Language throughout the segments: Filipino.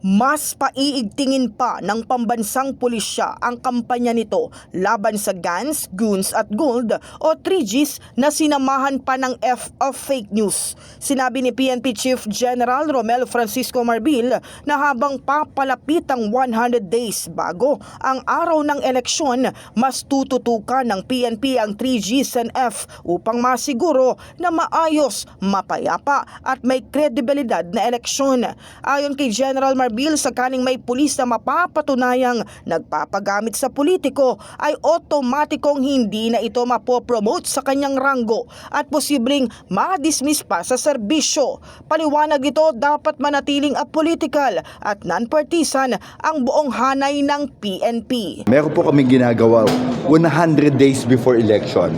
Mas paiigtingin pa ng pambansang pulisya ang kampanya nito laban sa guns, goons at gold o 3Gs na sinamahan pa ng F of fake news. Sinabi ni PNP Chief General Romel Francisco Marbil na habang papalapit ang 100 days bago ang araw ng eleksyon, mas tututukan ng PNP ang 3Gs and F upang masiguro na maayos, mapayapa at may kredibilidad na eleksyon. Ayon kay General Marbil, sakaling may pulis na mapapatunayang nagpapagamit sa politiko ay otomatikong hindi na ito mapopromote sa kanyang ranggo at posibleng ma-dismiss pa sa serbisyo. Paliwanag ito, dapat manatiling apolitical at non-partisan ang buong hanay ng PNP. Meron po kami ginagawa 100 days before election.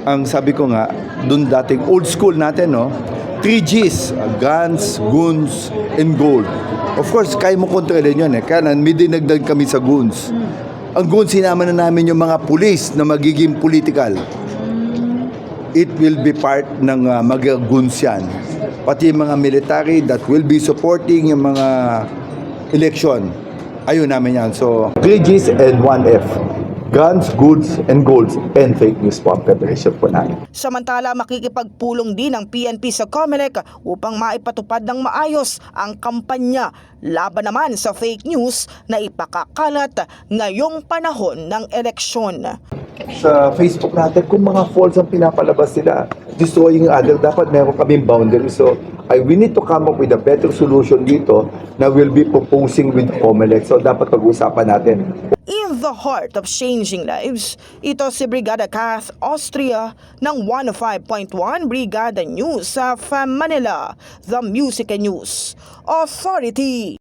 Ang sabi ko nga, dun dating old school natin, no? 3Gs, guns, goons, and gold. Of course, kaya mo kontrolin yun. Kaya may dinagdag kami sa goons. Ang goons, sinama na namin yung mga pulis na magiging political. It will be part ng mga goons yan. Pati yung mga military that will be supporting yung mga election. Ayun namin yan. So, 3Gs and 1F. Guns, goods, and golds, and fake news po ang preparation po namin. Samantala, makikipagpulong din ang PNP sa COMELEC upang maipatupad ng maayos ang kampanya laban naman sa fake news na ipakakalat ngayong panahon ng eleksyon. Sa Facebook natin, kung mga false ang pinapalabas nila, destroying other, dapat meron kaming boundary. So, we need to come up with a better solution dito na we'll be proposing with COMELEC. So, dapat pag-usapan natin. In the heart of changing lives, ito si Brigada Kath Austria ng 105.1 Brigada News sa Manila, the Music and News Authority.